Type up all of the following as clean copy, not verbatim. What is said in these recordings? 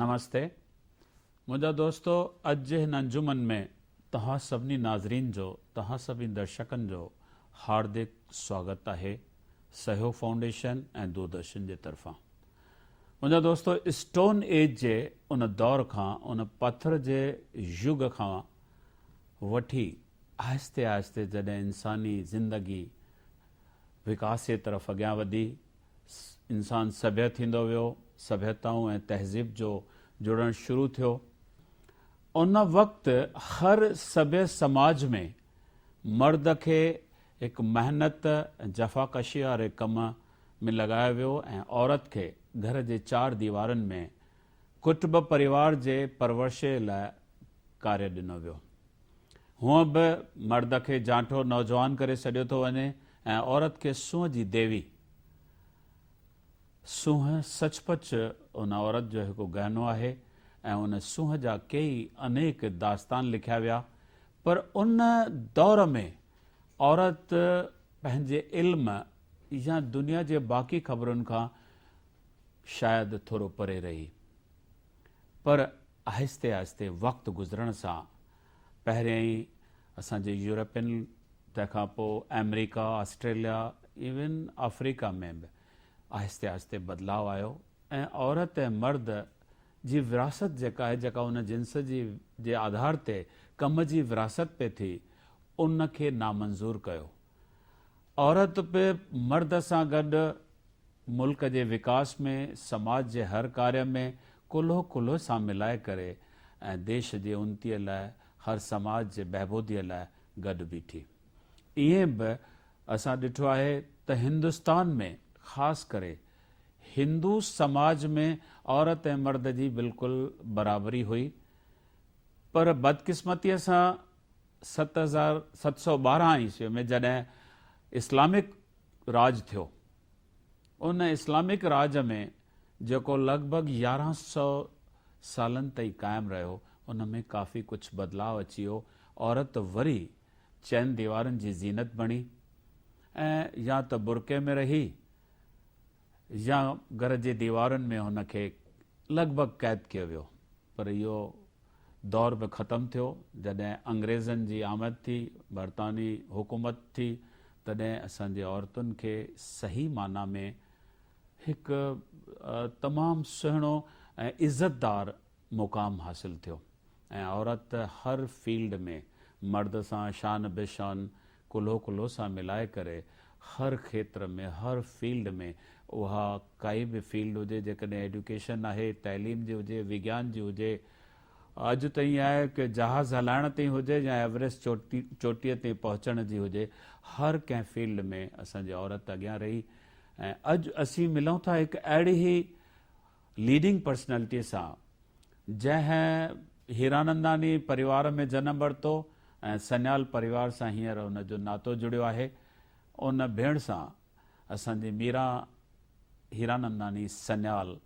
नमस्ते मुंहिंजा दोस्तो, अॼु जे हिन अंजुमन में तव्हां सभिनी नाज़रीन जो, तव्हां सभिनी दर्शकनि जो हार्दिक स्वागत आहे सहयोग फाउंडेशन ऐं दूरदर्शन जे तरफ़ां। मुंहिंजा दोस्तो, स्टोन एज जे उन दौर खां, उन पत्थर जे युग खां वठी आहिस्ते आहिस्ते जॾहिं इंसानी ज़िंदगी विकास जे तरफ़ अॻियां वधी, इंसान सभ्य थींदो वियो, सभ्यताऊं ऐं तहज़ीब जो जुड़णु शुरू थियो, उन वक़्तु हर सभ्य समाज में मर्द खे हिकु महिनत जफ़ाकशी वारे कम में लॻायो वियो ऐं औरत खे घर जे चार दीवारनि में कुटुंब परिवार जे परवरिश लाइ कार्य ॾिनो वियो। हूअं बि मर्द खे जांठो नौजवान करे छॾियो थो वञे ऐं औरत खे सूंहं जी देवी। सूंहं सचपच उन औरत जो हिकु गहनो आहे ऐं उन सूंहं जा कई अनेक दास्तान लिखिया विया, पर उन दौर में औरत पंहिंजे इल्म या दुनिया जे बाक़ी ख़बरुनि खां शायदि थोरो परे रही। पर आहिस्ते आहिस्ते वक़्तु गुज़रण सां पहिरियों ई असांजे यूरोपियन, तंहिंखां पोइ अमेरिका, ऑस्ट्रेलिया, इवन अफ्रीका में बि आहिस्ते आहिस्ते बदिलाव आयो ऐं औरत ऐं मर्द जी विरासत जेका आहे, जेका उन जिन्स जे आधार ते कम जी विरासत पे थी, उन खे नामंज़ूर कयो। औरत बि मर्द सां गॾु मुल्क जे विकास में, समाज जे हर कार्य में कुल्हो कुल्हो सां मिलाए करे ऐं देश जे उन्नतीअ लाइ, हर समाज जे बहबूदीअ लाइ गॾु बीठी। ईअं बि असां ॾिठो आहे त हिंदुस्तान में ख़ासि करे हिंदू समाज में औरत ऐं मर्द जी बिल्कुलु बराबरी हुई, पर बदकिस्मतीअ सां 712 ईस्वी में जॾहिं इस्लामिक राज थियो, उन इस्लामिक राज में जेको लॻभॻि 1100 सालनि ताईं क़ाइमु रहियो, उन में काफ़ी कुझु बदिलाव अची वियो। औरत वरी चइनि दीवारनि जी ज़ीनत बणी ऐं या त बुरके में रही या घर जे दीवारुनि में हुनखे लॻभॻि क़ैद कयो वियो। पर इहो दौर बि ख़तमु थियो जॾहिं अंग्रेज़नि जी आमद थी, बरतानी हुकूमत थी, तॾहिं असांजे औरतुनि खे सही माना में हिकु तमामु सुहिणो ऐं इज़तदार मुक़ाम हासिलु थियो ऐं औरत हर फील्ड में मर्द सां शान बेशान, कुल्हो कुल्हो सां मिलाए करे हर खेत्र में, हर फील्ड में, उहा काई बि फील्ड हुजे, जेकॾहिं एडुकेशन आहे, तइलीम जी हुजे, विज्ञान जी हुजे, अॼु ताईं आहे कि जहाज़ हलाइण ताईं हुजे या एवरेस्ट चोटीअ ते पहुचण जी हुजे, हर कंहिं फील्ड में असांजी औरत अॻियां रही। ऐं अॼु असीं मिलूं था हिकु अहिड़ी ई लीडिंग पर्सनैलिटीअ सां जंहिं हीरानंदानी परिवार में जनमु वरितो ऐं सन्याल परिवार सां हींअर हुनजो नातो जुड़ियो आहे। उन भेण सां असांजी मीरा हीरानंदानी सन्याल,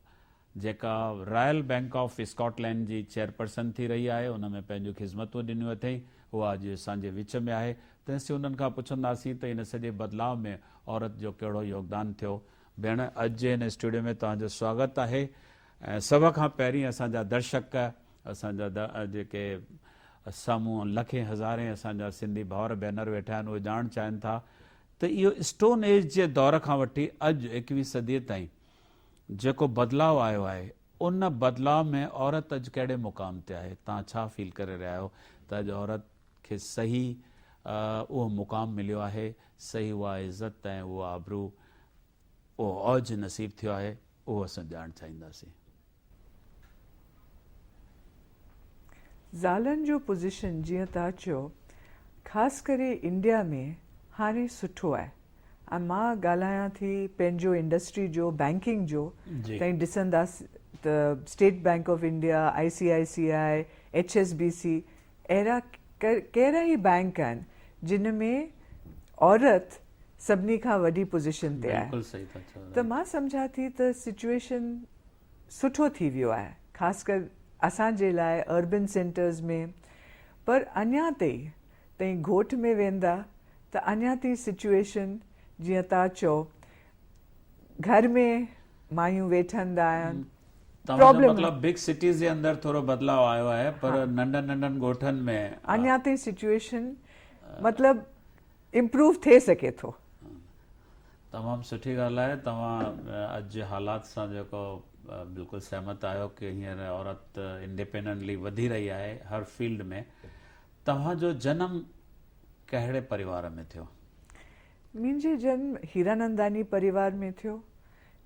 जेका रॉयल बैंक ऑफ स्कॉटलैंड जी चेयरपर्सन थी रही आहे, उन में पंहिंजूं ख़िदमतूं ॾिनियूं अथई, उहा अॼु असांजे विच में आहे। त असीं उन्हनि खां पुछंदासीं त इन सॼे बदिलाव में औरत जो कहिड़ो योगदान थियो। भेण, अॼु जे हिन स्टूडियो में तव्हांजो स्वागत आहे ऐं सभ खां पहिरीं असांजा दर्शक, असांजा जेके साम्हूं लखे हज़ारे असांजा सिंधी भाउर भेनर वेठा आहिनि, उहे ॼाणणु चाहिनि था त इहो स्टोन एज जे दौर खां वठी अॼु 21वीं सदीअ ताईं जेको बदिलाव आयो आहे, उन बदिलाव में औरत अॼु कहिड़े मुक़ाम ते आहे? तव्हां छा फील करे रहिया आहियो त अॼु औरत खे सही उहो मुक़ाम मिलियो आहे, सही उहा इज़त ऐं उहा आबरू, उहो औज नसीब थियो आहे? उहो असां ॼाणणु चाहींदासीं। ज़ालनि जो पोज़ीशन जीअं तव्हां चयो, ख़ासि करे इंडिया में हाणे सुठो आहे। ऐं मां ॻाल्हायां थी पंहिंजो इंडस्ट्री जो, बैंकिंग जो, ताईं ॾिसंदासीं त state bank of India, ICICI, HSBC, अहिड़ा कहिड़ा ई बैंक आहिनि जिन में औरत सभिनी खां वॾी पोज़ीशन ते आहे। त मां सम्झां थी त सिचुएशन सुठो थी वियो आहे, ख़ासि कर असांजे लाइ अर्बन सेंटर्स में। पर अञा ताईं ॻोठ में वेंदा त अञा ताईं सिचुएशन जीअं तव्हां चओ, घर में मायूं वेठंदा आहिनि, प्रॉब्लम मतलब बिग सिटीज़ जे अंदरि थोरो बदलाव आयो आहे, पर नंढनि नंढनि ॻोठनि में अञा ताईं सिचुएशन मतलब इम्प्रूव थिए सके थो। तमामु सुठी ॻाल्हि आहे। तव्हां अॼु जे हालात सां जेको बिल्कुलु सहमत आहियो कि हींअर औरत इंडिपेंडेंटली वधी रही आहे हर फील्ड में। तव्हांजो जनम कहिड़े परिवार में थियो? मुंहिंजो जन्म हीरानंदानी परिवार में थियो।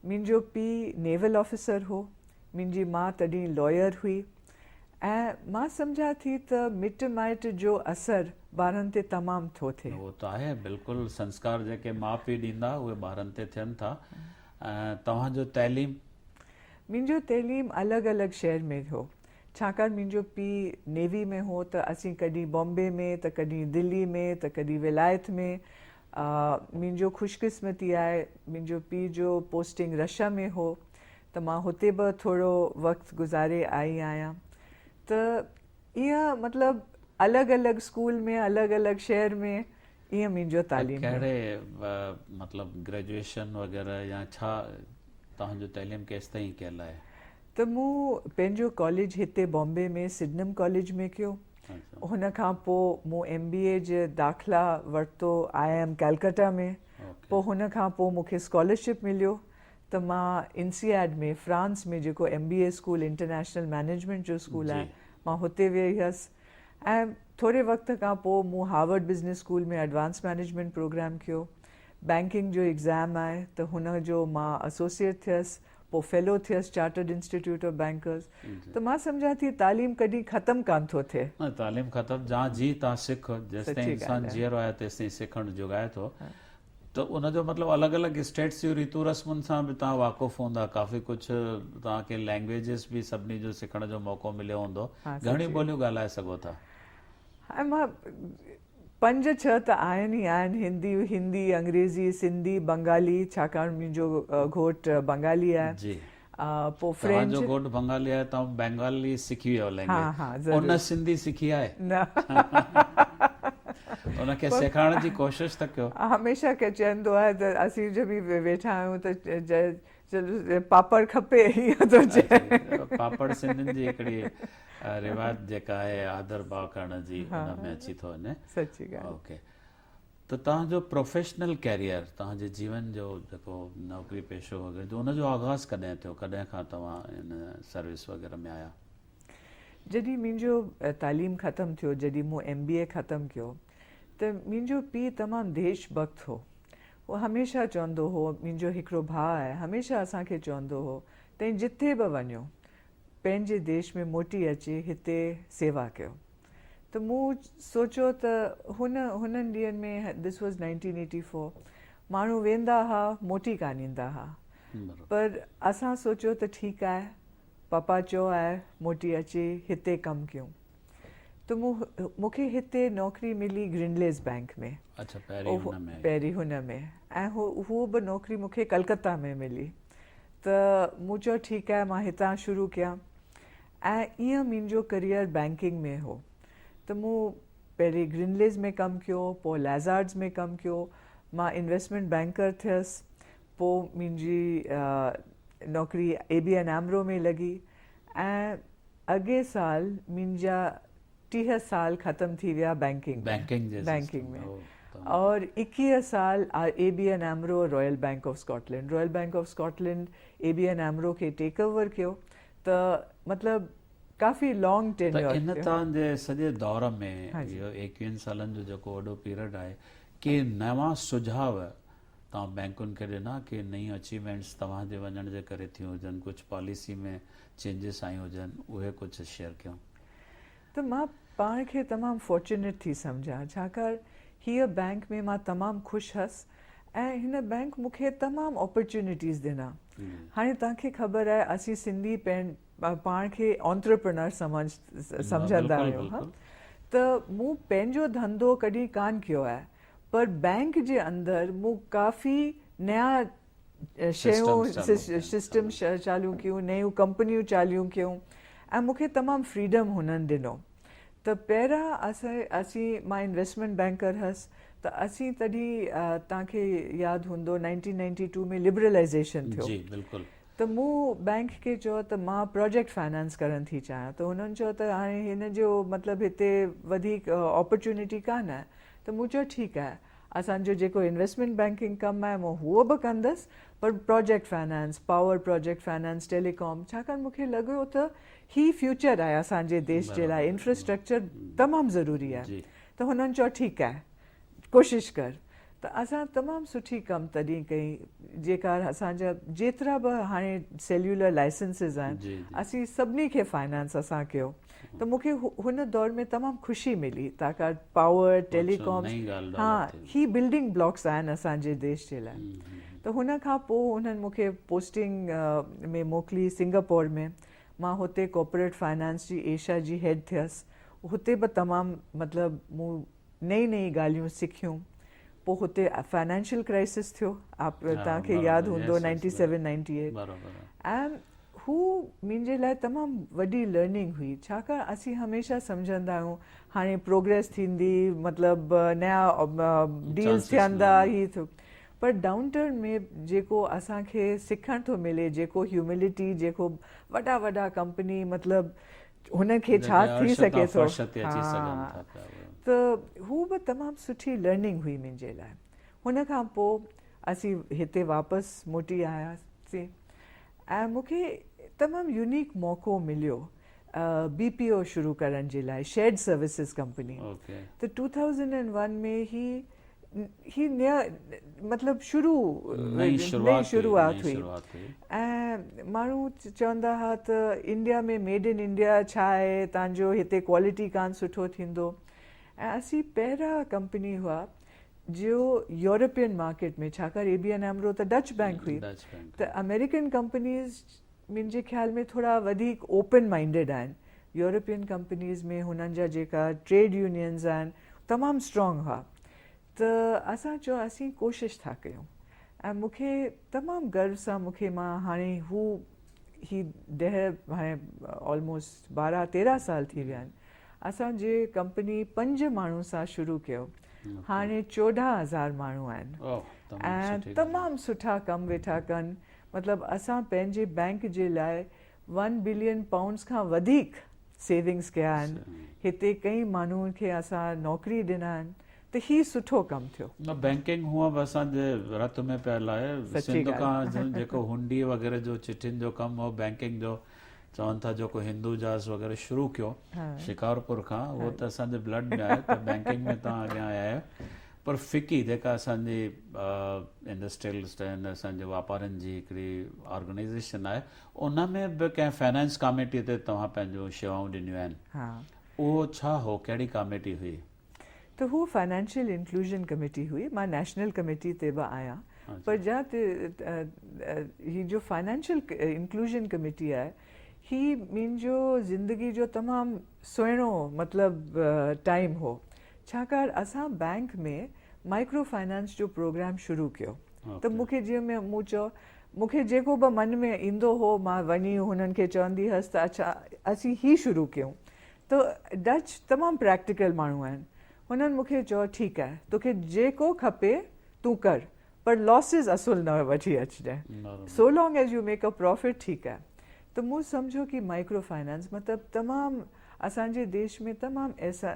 मुंहिंजो पीउ नेवल ऑफिसर हो, मुंहिंजी माउ तॾहिं लॉयर हुई, ऐं मां सम्झां थी त मिट माइट जो असरु ॿारनि ते तमामु थो थिए। उहो त आहे, बिल्कुलु संस्कार जेके माउ पीउ ॾींदा उहे ॿारनि ते थियनि था। तव्हांजो तइलीम? मुंहिंजो तइलीम अलॻि अलॻि शहर में हो, छाकाणि मुंहिंजो पीउ नेवी में हो त असीं कॾहिं बॉम्बे में, त कॾहिं दिल्ली में, त कॾहिं विलायत में। मुंहिंजो ख़ुशकिस्मती आहे मुंहिंजो पीउ जो पोस्टिंग रशिया में हो, त मां हुते बि थोरो वक़्तु गुज़ारे आई आहियां। त ईअं मतिलबु अलॻि अलॻि स्कूल में, अलॻि अलॻि शहर में ईअं मुंहिंजो तालीम। कहिड़े मतिलबु ग्रेजुएशन वग़ैरह या छा तव्हांजो तइलीम केसि ताईं कयल आहे? त मूं पंहिंजो कॉलेज हिते बॉम्बे में सिडनम कॉलेज में कयो। हुन खां पोइ मूं MBA जे दाख़िला वरितो IIM कैलकटा में। पोइ हुन खां पोइ मूंखे स्कॉलरशिप मिलियो त मां INSEAD में फ्रांस में जेको MBA स्कूल इंटरनेशनल मैनेजमेंट जो स्कूल आहे, मां हुते वई हुअसि। ऐं थोरे वक़्त खां पोइ मूं हार्वर्ड बिज़नेस स्कूल में एडवांस मैनेजमेंट प्रोग्राम कयो। बैंकिंग जो एग्ज़ाम आहे त हुन जो मां एसोसिएट थियसि, पोइ फेलो थियसि चार्टर्ड इंस्टीट्यूट ऑफ बैंकर्स। त मां सम्झां थी तालीम कॾहिं ख़तमु कान थो थिए। तालीम ख़तमु जहाँ जी तव्हां सिख, जेसिताईं इंसानु जीअ रहियो आहे तेसिताईं सिखणु जुगाए थो। त उनजो मतिलबु अलॻि अलॻि स्टेट्स जूं रीतू रस्मुनि सां बि तव्हां वाक़ुफ़ु हूंदा, काफ़ी कुझु तव्हांखे लैंग्वेजिस बि सभिनी जो सिखण जो मौक़ो मिलियो हूंदो। घणी ॿोलियूं ॻाल्हाए सघो था? ऐं मां 5-6 त आहिनि ई आहिनि, हिंदी, अंग्रेज़ी, सिंधी, बंगाली, छाकाणि मुंहिंजो घोटु बंगाली आहे। जी। पोइ फ्रेंच। तव्हांजो घोटु बंगाली आहे, तव्हां बंगाली सिखी वियो लैंग्वेज? उन सिंधी सिखी आहे? न। उनखे सेखारण जी कोशिशि त कयो। हमेशह के चवंदो आहे त असीं जब बि वेठा आहियूं त पापड़ खपे, ईअं थो चए। पापड़ सिंधियुनि जी हिकिड़ी रिवायत जेका आहे आदर भाव करण जी, हुन में अची थो वञे। सची ॻाल्हि। ओके। त तव्हांजो प्रोफेशनल कैरियर, तव्हांजे जीवन जो जेको नौकिरी पेशो वग़ैरह जो, उनजो आगाज़ कॾहिं थियो? कॾहिं खां तव्हां इन सर्विस वग़ैरह में आया? जॾहिं मुंहिंजो तालीम ख़तमु थियो, जॾहिं मूं MBA ख़तमु कयो, त मुंहिंजो पीउ तमामु देशभक्त हो। उहो हमेशह चवंदो हो, मुंहिंजो हिकिड़ो भाउ आहे, हमेशह असांखे चवंदो हो त जिथे बि वञो पंहिंजे देश में मोटी अचे, हिते सेवा कयो। त मूं सोचियो त हुननि ॾींहंनि में, दिस वॉज 1984, माण्हू वेंदा हुआ, मोटी कान ईंदा हुआ। पर असां सोचियो त ठीकु आहे, पापा चयो आहे मोटी अचे, हिते कमु कयूं। त मूंखे हिते नौकिरी मिली ग्रिंडलेस बैंक में। अच्छा, पहिरीं हुन में। ऐं हू बि नौकिरी मूंखे कलकत्ता में मिली। त मूं चयो ठीकु आहे, मां हितां शुरू कयां। ऐं ईअं मुंहिंजो करियर बैंकिंग में हो। त मूं पहिरीं ग्रिंडलेस में कमु कयो, पोइ लैज़ार्ड्स में कमु कयो, मां इन्वेस्टमेंट बैंकर थियसि। पोइ मुंहिंजी नौकिरी ABN AMRO में लॻी, ऐं अॻे साल मुंहिंजा 30 साल ख़तमु थी विया बैंकिंग में। और 21 साल ABN AMRO royal Bank of Scotland ABN AMRO खे टेक ओवर कयो। त मतिलबु काफ़ी लॉन्ग टेन्योर। इन तव्हांजे सॼे दौर में इहो 21 सालनि जो जेको वॾो पीरियड आहे, के नवां सुझाव तव्हां बैंकुनि खे ॾिना, के नयूं अचीवमेंट्स तव्हांजे वञण जे करे थियूं हुजनि, कुझु पॉलिसी में चेंजिस आयूं हुजनि, उहे कुझु शेयर कयूं? त मां पाण खे तमामु फॉर्चुनेट थी सम्झां, छाकाणि हीअ बैंक में मां तमामु ख़ुशि हुअसि, ऐं हिन बैंक मूंखे तमामु अपॉर्चुनिटीज़ ॾिना। हाणे तव्हांखे ख़बर आहे, असीं सिंधी पाण खे ऑन्ट्रप्रनर सम्झंदा आहियूं। त मूं पंहिंजो धंधो कॾहिं कान कयो आहे, पर बैंक जे अंदरि मूं काफ़ी नया शयूं सिस्टम चालू कयूं, नयूं कंपनियूं चालू कयूं, ऐं मूंखे तमामु फ्रीडम हुननि ॾिनो। त पहिरां मां इन्वेस्टमेंट बैंकर हुअसि, त असीं तॾहिं तव्हांखे यादि हूंदो 1992 में लिबरलाइज़ेशन थियो। जी बिल्कुलु। त मूं बैंक खे चयो त मां प्रोजेक्ट फाइनेंस करणु थी चाहियां, त हुननि चयो त हाणे हिन जो मतिलबु हिते वधीक ऑपॉर्चुनिटी कान आहे। त मूं चयो ठीकु आहे, असांजो जेको इन्वेस्टमेंट बैंकिंग कमु आहे मां उहो बि कंदसि, पर project finance, power project finance, telecom, छाकाणि मूंखे लॻो त ही फ्यूचर आहे असांजे देश जे लाइ, इंफ्रास्ट्रक्चर तमामु ज़रूरी आहे। त हुननि चयो ठीकु आहे, कोशिशि कर। त असां तमामु सुठी कमु तॾहिं कई, जेका असांजा जेतिरा बि हाणे सेल्युलर लाइसेंसिस आहिनि असीं सभिनी खे फाइनेंस असां कयो। त मूंखे हुन दौर में तमामु ख़ुशी मिली, छाकाणि पावर, टेलीकॉम, हा, ही बिल्डिंग ब्लॉक्स आहिनि असांजे देश जे लाइ। त हुन खां पोइ उन्हनि मूंखे पोस्टिंग में मोकिली सिंगापुर में। मां हुते कॉर्पोरेट फाइनेंस जी एशिया जी हेड थियसि। हुते बि तमामु मतिलबु मूं नई नई ॻाल्हियूं सिखियूं। पोइ हुते फाइनेंशियल क्राइसिस थियो, तव्हांखे यादि हूंदो 97-98, ऐं हू मुंहिंजे लाइ तमामु वॾी लर्निंग हुई, छाकाणि असीं हमेशह सम्झंदा आहियूं हाणे प्रोग्रेस थींदी, मतिलबु नया डील्स थियंदा, ही थियो, पर डाउन टर्न में जेको असांखे सिखणु थो मिले, जेको ह्यूमिलिटी, जेको वॾा वॾा कंपनी मतिलबु हुनखे छा थी सघे थो, त हू बि तमामु सुठी लर्निंग हुई मुंहिंजे लाइ। हुन खां पोइ असीं हिते वापसि मोटी आयासीं ऐं मूंखे तमामु यूनिक मौक़ो मिलियो BPO शुरू करण जे लाइ, शेयर्ड सर्विसिस कंपनी। त 2001 में ही नया मतिलबु नई शुरूआत हुई, ऐं माण्हू चवंदा हुआ त इंडिया में मेड इन इंडिया छा आहे, तव्हांजो हिते क्वालिटी कान सुठो थींदो। ऐं असीं पहिरां कंपनी हुआ जो यूरोपियन मार्केट में, छाकाणि ABN AMRO त डच बैंक हुई, त अमेरिकन कंपनीज़ मुंहिंजे ख़्याल में थोरा वधीक ओपन माइंडेड आहिनि। यूरोपियन कंपनीज़ में हुननि जा जेका ट्रेड यूनियन्स आहिनि तमामु स्ट्रॉन्ग हुआ। त असां चयो असीं कोशिशि था कयूं, ऐं मूंखे तमामु गर्व सां मां हाणे ही हाणे ऑलमोस्ट 12-13 साल थी विया आहिनि। असांजे कंपनी 5 माण्हुनि सां शुरू कयो, हाणे 14,000 माण्हू आहिनि ऐं तमामु सुठा कमु वेठा कनि। मतिलबु असां पंहिंजे बैंक जे लाइ £1 बिलियन खां वधीक सेविंग्स कया आहिनि। हिते कई माण्हुनि खे असां नौकरी ॾिना आहिनि, त ही सुठो कमु थियो। बैंकिंग हूअं बि असांजे रत में पियल आहे। सिंध खां जेको हुंडी वग़ैरह जो चिठियुनि जो कमु हो बैंकिंग जो, चवनि था जेको हिंदूजास वग़ैरह शुरू कयो शिकारपुर खां, उहो त असांजे ब्लड में आहे, त बैंकिंग में तव्हां अॻियां आया आहियो। पर फिकी जेका असांजी इंडस्ट्रियलिस्ट आहिनि, असांजे वापारनि जी हिकिड़ी ऑर्गेनाइज़ेशन आहे, उन में बि कंहिं फाइनेंस कमेटी ते तव्हां पंहिंजूं शेवाऊं ॾिनियूं आहिनि, उहो छा हो, कहिड़ी कमेटी हुई? त हू फाइनेंशियल इंक्लूजन कमेटी हुई। मां नेशनल कमेटी ते बि आहियां, पर ही जो फाइनेंशियल इंक्लूजन कमेटी आहे, ही मुंहिंजो ज़िंदगी जो तमामु सुहिणो मतिलबु टाइम हो, छाकाणि असां बैंक में माइक्रो फाइनेंस जो प्रोग्राम शुरू कयो। त मूंखे जीअं मूं चयो, मूंखे जेको बि मन में ईंदो हो मां वञी हुननि खे चवंदी हुअसि त अच्छा असीं ही शुरू कयूं। त डच तमामु प्रैक्टिकल माण्हू आहिनि, हुननि मूंखे चयो ठीकु आहे, तोखे जेको खपे तूं कर, पर लॉसिस असुल न वठी अचिजांइ, so long as you make a profit ठीकु आहे। त मूं सम्झो कि माइक्रो फाइनेंस मतिलबु तमामु असांजे देश में तमामु ऐसा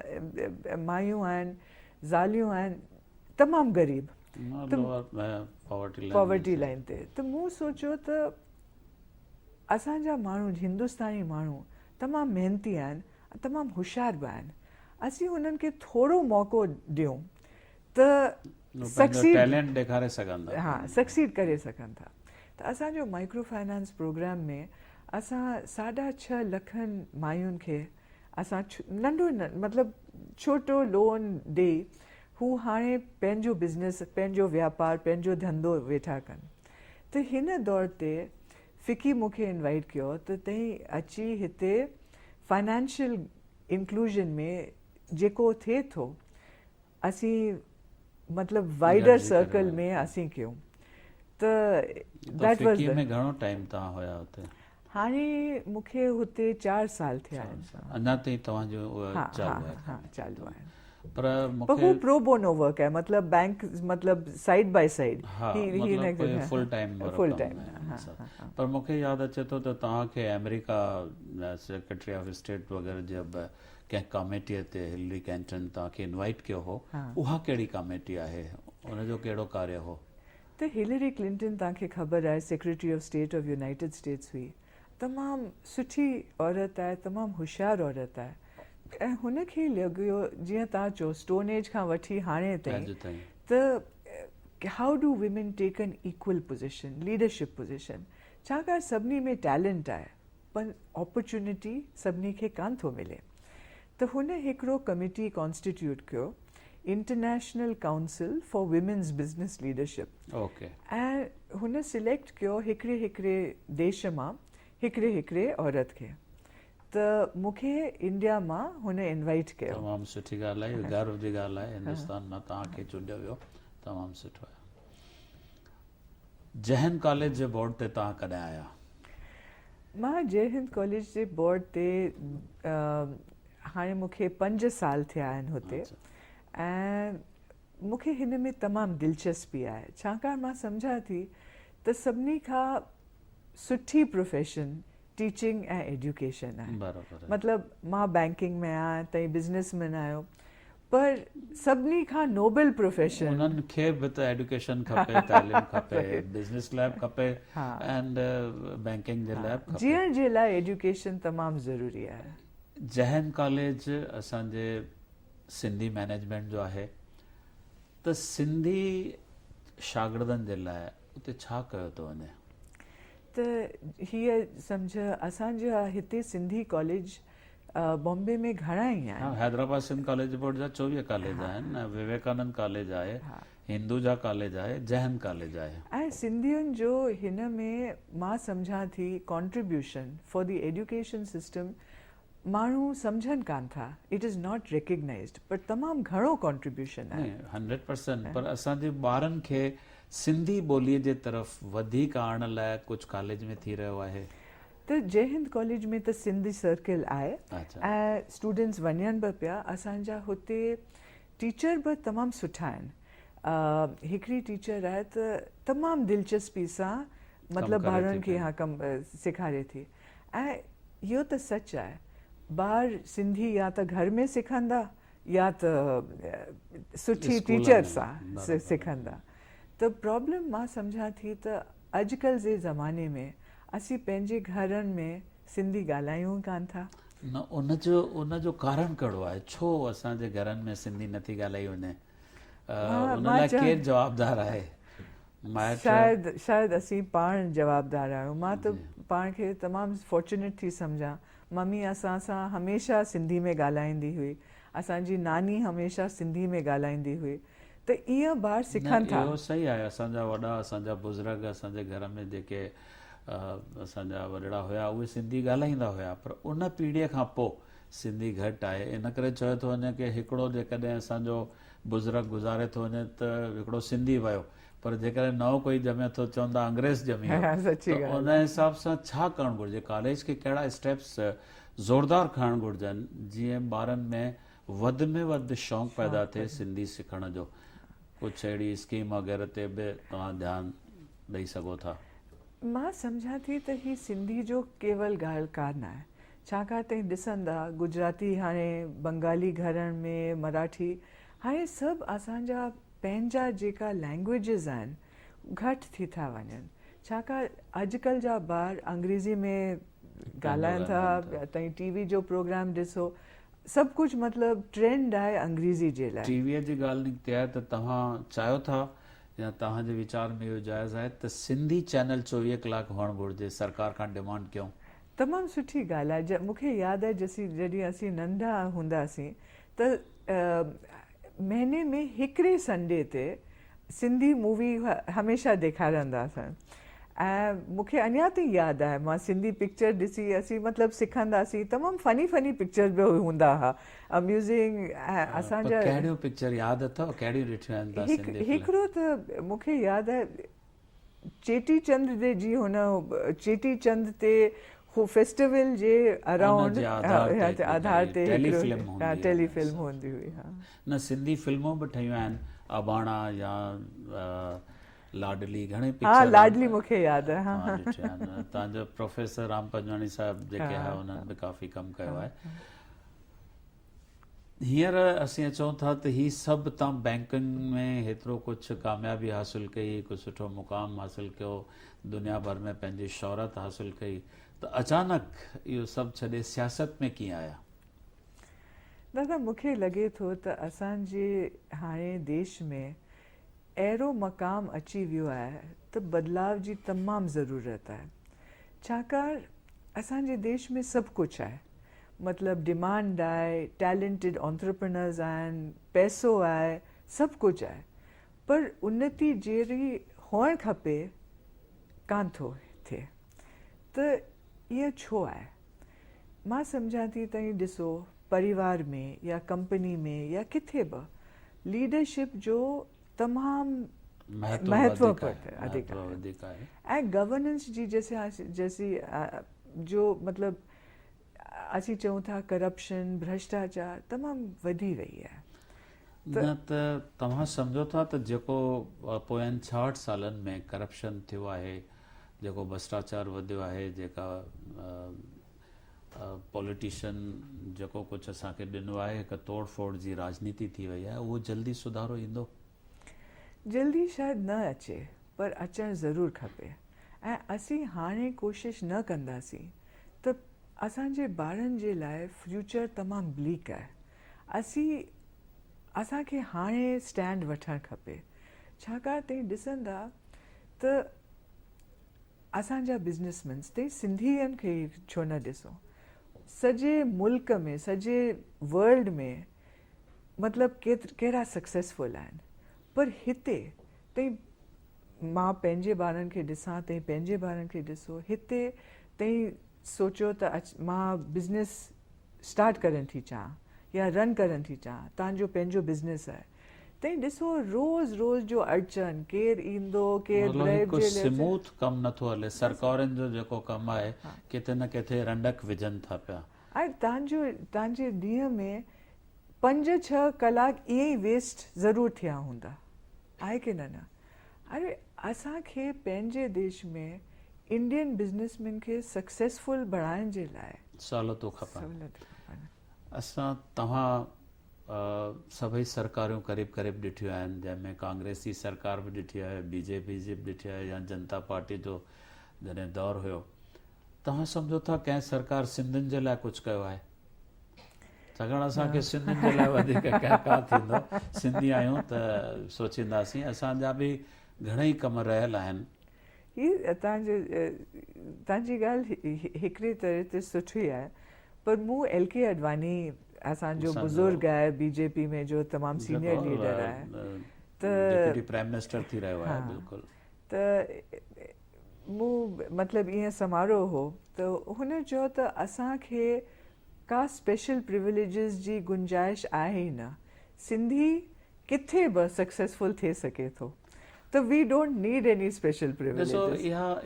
मायूं आहिनि, ज़ालियूं आहिनि, तमामु ग़रीब, पॉवर्टी लाइन ते। त मूं सोचियो त असांजा माण्हू, हिंदुस्तानी माण्हू तमामु महिनती आहिनि, तमामु होशियार बि आहिनि, असीं हुननि खे थोरो मौक़ो ॾियूं त सक्सीड करे सघनि था। त असांजो माइक्रो फाइनेंस प्रोग्राम में असां 6.5 लखनि मायुनि खे असां नंढो मतिलबु छोटो लोन ॾेई हू हाणे पंहिंजो बिज़नेस, पंहिंजो वापारु, पंहिंजो धंधो वेठा कनि। त हिन दौर ते फिकी मूंखे इनवाइट कयो त तई अची हिते फाइनेंशियल इंक्लूजन में जेको थिए थो असीं मतिलबु वाइडर सर्कल में असीं कयूं। त दैट वाज में घणो टाइम तव्हां हुया हुते? हाणे मूंखे हुते 4 साल थिया आहिनि। अञा ताईं तव्हांजो चालू आहे? चालू आहे। पर पर मूंखे हू प्रो बोनो वर्क आहे, मतिलबु बैंक मतिलबु साइड बाय साइड हा मतिलबु कोई फुल टाइम फुल टाइम। पर मूंखे यादि अचे थो त तव्हांखे अमेरिका सेक्रेटरी ऑफ स्टेट वग़ैरह जब कंहिं कमेटीअ ते हिलरी क्लिंटन तव्हांखे इनवाइट कयो हो, उहा कहिड़ी कमेटी आहे, उनजो कहिड़ो कार्य हो? त हिलरी क्लिंटन तव्हांखे ख़बर आहे secretary of state of United status हुई, तमामु सुठी औरत आहे, तमामु होशियारु औरत आहे, ऐं हुनखे लॻियो जीअं तव्हां चओ स्टोन एज खां वठी हाणे ताईं त how do women take an equal position, leadership position, छाकाणि सभिनी में टैलेंट आहे पर अपॉर्चुनिटी सभिनी खे कान थो मिले। त हुन हिकिड़ो कमिटी कॉन्स्टिट्यूट कयो, international council for women's business leadership, ऐं हुन सिलेक्ट कयो हिकिड़े हिकिड़े देश मां हिकिड़े हिकिड़े औरत खे। त मूंखे इंडिया मां हुन इनवाइट कयो। तमामु सुठी ॻाल्हि आहे, गर्व जी ॻाल्हि आहे, हिंदुस्तान मां तव्हांखे चूंडियो वियो, तमामु सुठो आहे। जय हिंद कॉलेज जे बोर्ड ते तव्हां कॾहिं आया? मां जय हिंद कॉलेज जे बोर्ड ते हाणे मूंखे 5 साल थिया आहिनि हुते, ऐं मूंखे हिन में तमामु दिलचस्पी आहे, छाकाणि मां सम्झां थी त सभिनी खां सुठी प्रोफेशन टीचिंग ऐं एजुकेशन आहे। मतिलबु मां बैंकिंग में आहियां, तव्हीं बिज़नेसमैन आहियो, पर सभिनी खां नोबल प्रोफेशन उन्हनि खे बि त एजुकेशन खपे, तालीम खपे, बिज़नेस लाइ बि खपे एंड बैंकिंग जे लाइ बि खपे। जीअण जे लाइ एजुकेशन तमामु ज़रूरी आहे। जय हिंद कॉलेज असांजे सिंधी मैनेजमेंट जो आहे, त सिंधी शागिर्दनि जे लाइ उते छा कयो थो वञे? त हीअ सम्झ असांजा हिते सिंधी कॉलेज बॉम्बे में घणा ई आहिनि। हैदराबाद सिंध कॉलेज बोर्ड जा 24 कॉलेज आहिनि, विवेकानंद कॉलेज आहे, हिंदुजा कॉलेज आहे, जय हिंद कॉलेज आहे। ऐं सिंधियुनि जो हिन में मां सम्झां थी contribution for the education system माण्हू सम्झनि कान था, इट इज़ नॉट रिकग्नाइज्ड, पर तमामु घणो कॉन्ट्रीब्यूशन आहे। 100%, पर असांजे ॿारनि खे सिंधी ॿोलीअ जे तरफ़ वधीक आणण लाइ कुझु कॉलेज में थी रहियो आहे? त जय हिंद कॉलेज में त सिंधी सर्किल आहे, ऐं स्टूडेंट्स वञनि बि पिया। असांजा हुते टीचर बि तमामु सुठा आहिनि। हिकिड़ी टीचर आहे त तमामु दिलचस्पी सां मतिलबु ॿारनि खे हा कमु सेखारे थी, ऐं इहो त सच आहे, ॿार सिंधी या त घर में सिखंदा या त सुठी टीचर सां सिखंदा। त प्रॉब्लम मां सम्झां थी त अॼुकल्ह जे ज़माने में असीं पंहिंजे घरनि में सिंधी ॻाल्हायूं कान था। न, उनजो कारण कहिड़ो आहे? छो असांजे घरनि में सिंधी नथी ॻाल्हाई वञे? उन लाइ केरु जवाबदार आहे? शायदि असीं पाण जवाबदार आहियूं। मां त पाण खे तमामु फॉर्चुनेट थी सम्झां, मम्मी असां सां हमेशह सिंधी में ॻाल्हाईंदी हुई, असांजी नानी हमेशह सिंधी में ॻाल्हाईंदी हुई, त ईअं ॿार सिखनि था। इहो सही आहे, असांजा वॾा, असांजा बुज़ुर्ग, असांजे घर में जेके असांजा वॾड़ा हुया उहे सिंधी ॻाल्हाईंदा हुया, पर उन पीढ़ीअ खां पोइ सिंधी घटि आहे। इन करे चयो थो वञे की हिकिड़ो जेकॾहिं असांजो बुज़ुर्ग गुज़ारे थो वञे त हिकिड़ो सिंधी वियो, पर जेकॾहिं नओं कोई ॼमे थो चवंदा अंग्रेज़ ॼमी वियो। उन हिसाब सां छा करणु घुरिजे? कॉलेज खे कहिड़ा स्टेप्स ज़ोरदार खणणु घुरिजनि जीअं ॿारनि में वधि शौक़ु पैदा थिए सिंधी सिखण जो? कुझु अहिड़ी स्कीम वग़ैरह ते बि तव्हां ध्यानु ॾेई सघो था? मां सम्झां थी त ही सिंधी जो केवल ॻाल्हि कान आहे, छाकाणि त ॾिसंदा गुजराती हाणे बंगाली घरनि में, मराठी, हाणे सभु असांजा पंहिंजा जेका लैंग्वेजिस आहिनि घटि थी था वञनि, छाकाणि अॼुकल्ह जा ॿार अंग्रेज़ी में ॻाल्हाइनि था। तव्हीं टीवी जो प्रोग्राम ॾिसो, सभु कुझु मतिलबु ट्रेंड आहे अंग्रेज़ी जे लाइ। टीवीअ जी ॻाल्हि निकिती आहे त तव्हां चाहियो था या तव्हांजे वीचार में इहो जाइज़ आहे त सिंधी चैनल 24 कलाक हुअणु घुरिजे? सरकार खां डिमांड कयूं? तमामु सुठी ॻाल्हि आहे। मूंखे यादि आहे जॾहिं असीं नंढा हूंदासीं त महीने में हिकिड़े संडे ते सिंधी मूवी हमेशह ॾेखारंदा असां, ऐं मूंखे अञा ताईं यादि आहे मां सिंधी पिक्चर ॾिसी असीं मतिलबु सिखंदासीं। तमामु फनी पिक्चर बि हूंदा हुआ, अम्यूज़िंग। ऐं असांजा कहिड़ियूं पिक्चर यादि अथव? कहिड़ियूं ॾिठियूं आहिनि? हिकिड़ो त मूंखे यादि आहे चेटीचंड ते, जी हुन चेटीचंड ते हू फेस्टिवल जे अराउंड आधार ते टेली फिल्म हूंदी हुई. हा न सिंधी फिल्मूं बि ठहियूं आहिनि, अबाणा या लाडली, घणे हा पिक्चर लाडली मूंखे यादि आहे. हा ॾिठिया आहिनि. तव्हांजो प्रोफेसर राम पंजवाणी साहिबु जेके हा, आहे उन्हनि बि काफ़ी कमु कयो आहे. हींअर असीं अचूं था त ही सभु तव्हां बैंकुनि में हेतिरो कुझु कामयाबी हासिलु कई, हिकु सुठो मुक़ाम हासिलु कयो, दुनिया भर में पंहिंजी शोहरत हासिलु कई, त अचानक इहो सभु छॾे सियासत में कीअं आया? दादा मूंखे लॻे थो त असांजे हाणे देश में अहिड़ो मक़ाम अची वियो आहे त बदिलाव जी तमामु ज़रूरत आहे. छाकाणि असांजे देश में सभु कुझु आहे, मतिलबु डिमांड आहे, टैलेंटेड एंटरप्रेन्योर्स आहिनि, पैसो आहे, सभु कुझु आहे, पर उन्नति जहिड़ी हुअणु खपे कान थो थिए. त इहो छो आहे? मां सम्झां थी तव्हीं ॾिसो परिवार में या कंपनी में या किथे बि लीडरशिप जो तमामु महत्व अधिक आहे. ऐं गवर्नेंस जी जैसी जो मतिलबु असीं चऊं था करप्शन, भ्रष्टाचार तमामु वधी वई आहे. न त तव्हां सम्झो था त जेको पोयनि 66 सालनि में करप्शन थियो आहे, जेको भ्रष्टाचार वधियो आहे, जेका पॉलिटिशियन जेको कुझु असांखे ॾिनो आहे, हिकु तोड़ फोड़ जी राजनीति थी वई आहे, उहो जल्दी सुधारो ईंदो? जल्दी शायदि न अचे, पर अचणु ज़रूरु खपे. ऐं असीं हाणे कोशिशि न कंदासीं त असांजे ॿारनि जे लाइ फ्यूचर तमामु ब्लीक आहे. असांखे हाणे स्टैंड वठणु खपे. छाकाणि तव्हीं ॾिसंदा त असांजा बिज़नेसमैन्स, तव्हीं सिंधियुनि खे छो न ॾिसो, सॼे मुल्क में, सॼे वर्ल्ड में मतिलबु कहिड़ा सक्सेसफुल आहिनि. पर हिते तव्हीं, मां पंहिंजे ॿारनि खे ॾिसां, तव्हीं पंहिंजे ॿारनि खे ॾिसो, हिते तव्हीं सोचो त मां बिज़नेस स्टार्ट करणु थी चाहियां या रन करणु थी चाहियां, तव्हांजो पंहिंजो बिज़नेस आहे, तव्हीं ॾिसो रोज़ रोज़ जो अड़चन, केरु ईंदो, केरु स्मूथ कमु नथो हले. सरकारनि जो जेको कमु आहे किथे न किथे रंडक विझनि था पिया. ऐं तव्हांजे ॾींहं में 5-6 कलाक ईअं ई वेस्ट ज़रूरु थिया हूंदा, आहे की न? अरे असांखे पंहिंजे देश में इंडियन बिज़नेसमैन खे सक्सेसफुल बणाइण जे लाइ सहूलियतूं खपनि. असां तव्हां सभई सरकारूं क़रीब क़रीब ॾिठियूं आहिनि, जंहिंमें कांग्रेसी सरकार बि ॾिठी आहे, बीजेपी जी बि ॾिठी आहे, या जनता पार्टी जो जॾहिं दौरु हुयो. तव्हां सम्झो था कंहिं सरकार सिंधियुनि जे लाइ कुझु कयो आहे? छाकाणि असांखे सिंधियुनि जे लाइ वधीक कंहिं थींदो, सिंधी आहियूं त सोचींदासीं. असांजा बि घणेई कम रहियल आहिनि. हीअ तव्हांजी ॻाल्हि हिकिड़ी तरह ते सुठी आहे, पर मूं LK अडवानी असांजो बुज़ुर्ग आहे, बीजेपी में जो तमामु सीनियर लीडर आहे, त प्राइम मिनिस्टर थी रहियो आहे. बिल्कुलु. त मूं मतिलबु ईअं समारोह हो त हुन चयो त असांखे का स्पेशल प्रिविलेजिस जी गुंजाइश आहे ई न, सिंधी किथे बि सक्सेसफुल थी सघे थो, त we don't need any special privileges. ॾिसो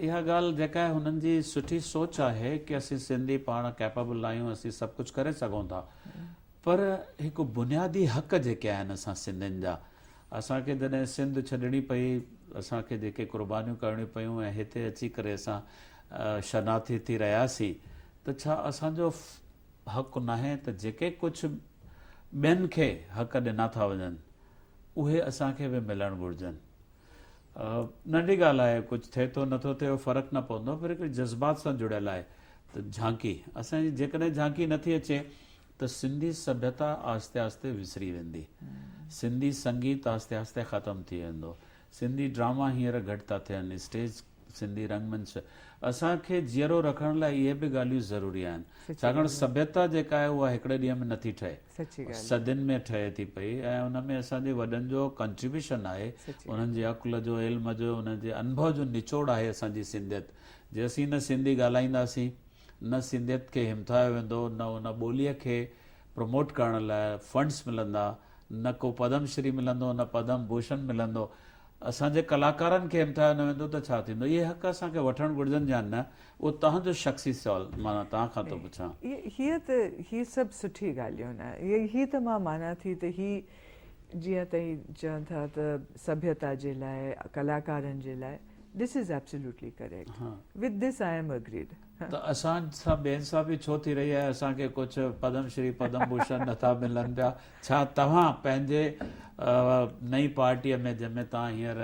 इहा ॻाल्हि जेका आहे हुननि जी सुठी सोच आहे कि असीं सिंधी पाण कैपेबल आहियूं, असीं सभु कुझु करे सघूं था, पर हिकु बुनियादी हक़ जेके आहिनि असां सिंधियुनि जा, असांखे जॾहिं सिंध छॾणी पई, असांखे जेके कुर्बानियूं करणियूं पियूं ऐं हिते अची करे असां शरणार्थी थी रहियासीं, त छा असांजो हक़ु न आहे त जेके कुझु ॿियनि खे हक़ ॾिना था वञनि उहे असांखे बि मिलणु घुरिजनि? नंढी ॻाल्हि आहे, कुझु थिए थो नथो थिए फ़र्क़ु न पवंदो, पर हिकिड़ी जज़्बात सां जुड़ियल आहे. त झांकी असांजी जेकॾहिं झांकी नथी अचे त सिंधी सभ्यता आहिस्ते आहिस्ते विसरी वेंदी, सिंधी संगीत आहिस्ते आहिस्ते ख़तमु थी वेंदो, सिंधी ड्रामा हींअर घटि था थियनि, स्टेज सिंधी रंगमंच. असांखे जीअरो रखण लाइ इहे बि ॻाल्हियूं ज़रूरी आहिनि, छाकाणि सभ्यता जेका आहे उहा हिकिड़े ॾींहं में नथी ठहे, सदियुनि में ठहे थी पई, ऐं उन में असांजे वॾनि जो कंट्रीब्यूशन आहे, उन्हनि जे अकुल जो, इल्म जो, उन्हनि जे अनुभव जो निचोड़ आहे असांजी सिंधियत. जे असीं न सिंधी ॻाल्हाईंदासीं, न सिंधियत खे हिमथायो वेंदो, न उन ॿोलीअ खे प्रमोट करण लाइ फंड्स मिलंदा, न को पद्म श्री मिलंदो, न पद्म भूषण मिलंदो, असांजे कलाकारनि खे इम्तिहान न वेंदो त छा थींदो? इहे हक़ असांखे वठणु घुरिजनि या न, उहो तव्हांजो शख़्सी सुवाल माना तव्हां खां थो पुछां। हीअ सभु सुठी ॻाल्हियूं न, हीअ त मां माना थी त जीअं तव्हीं चवनि था त सभ्यता जे लाइ, कलाकारनि जे लाइ, this is absolutely correct, with this I am agreed. त असां सां ॿियनि सां बि छो थी रही आहे? असांखे कुझु पद्म श्री पद्म भूषण नथा मिलनि पिया। छा तव्हां पंहिंजे नई पार्टीअ में, जंहिंमें तव्हां हींअर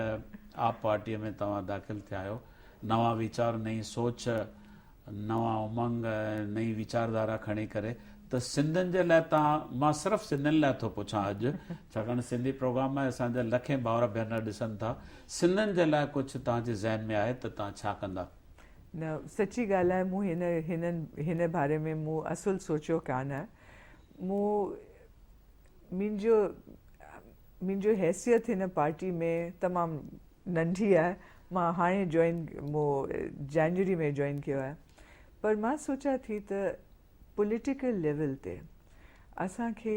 आप पार्टीअ में तव्हां दाख़िल थिया आहियो, नवां वीचार, नई सोच, नवां उमंग, नई वीचारधारा खणी करे, त सिंधियुनि जे लाइ तव्हां, मां सिर्फ़ु सिंधियुनि लाइ थो पुछां अॼु, छाकाणि सिंधी प्रोग्राम में असांजा लखे भाउर भेनर ॾिसनि था, सिंधियुनि जे लाइ कुझु तव्हांजे ज़हन में आहे त तव्हां छा कंदा? न, सची ॻाल्हि आहे, मूं हिन बारे में मूं असुल सोचियो कान आहे। मुंहिंजो हैसियत हिन पार्टी में तमामु नंढी आहे। मां हाणे जनवरी में जॉइन कयो आहे, पर मां सोचां थी त पॉलिटिकल लेवल ते असांखे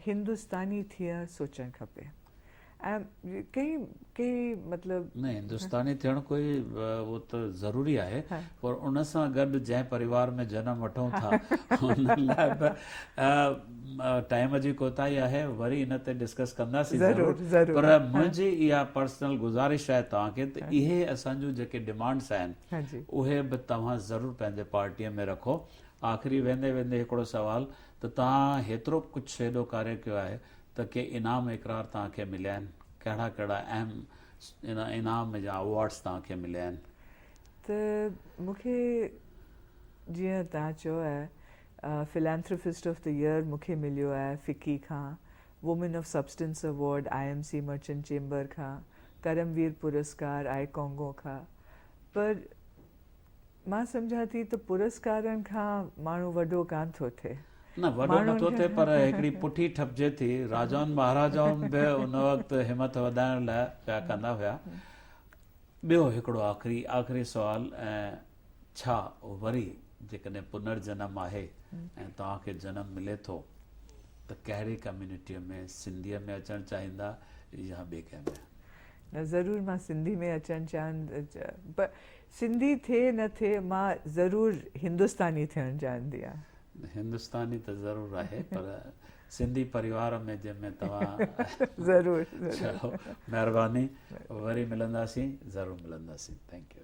हिंदुस्तानी थियणु सोचणु खपे। ऐं कई मतिलबु न, हिंदुस्तानी थियणु कोई उहो त ज़रूरी आहे, पर उन सां गॾु जंहिं परिवार में जनमु वठूं था उन लाइ बि टाइम जी कोताही आहे, वरी इन ते डिस्कस कंदासीं ज़रूरु। पर मुंहिंजी इहा पर्सनल गुज़ारिश आहे तव्हांखे त इहे असांजूं जेके डिमांड्स आहिनि उहे बि तव्हां ज़रूरु पंहिंजे पार्टीअ में रखो। आख़िरी वेंदे वेंदे हिकिड़ो सुवालु, त तव्हां हेतिरो कुझु हेॾो कार्य कयो आहे त के इनाम इक़रार तव्हांखे मिलिया आहिनि? कहिड़ा कहिड़ा अहम इनाम या अवॉर्ड्स तव्हांखे मिलिया आहिनि? त मूंखे जीअं तव्हां चयो आहे, फिलैंथ्रोपिस्ट ऑफ द ईयर मूंखे मिलियो आहे फिक्की खां, women of substance award IMC merchant chamber खां, करमवीर पुरस्कार आई कॉन्गो खां। पर मां सम्झां थी त पुरस्कारनि खां माण्हू वॾो कान थो थिए। न, वॾो नथो थिए, पर हिकिड़ी पुठी ठपजे थी। राजाउनि महाराजाउनि बि उन वक़्तु हिमत वधाइण लाइ पिया कंदा हुया। ॿियो हिकिड़ो आख़िरी सुवालु, ऐं छा वरी जेकॾहिं पुनर्जन्म आहे ऐं तव्हांखे जनमु मिले थो त कहिड़ी कम्यूनिटीअ में, सिंधीअ में अचणु चाहींदा या ॿिए कंहिं में? न, ज़रूरु मां सिंधी में अचणु चाहियां, पर सिंधी थिए न थिए मां ज़रूरु हिंदुस्तानी थियणु चाहींदी आहियां। हिंदुस्तानी त ज़रूरु आहे, पर सिंधी परिवार में जंहिंमें तव्हां ज़रूरु। चलो, महिरबानी, वरी मिलंदासीं, ज़रूरु मिलंदासीं। Thank U.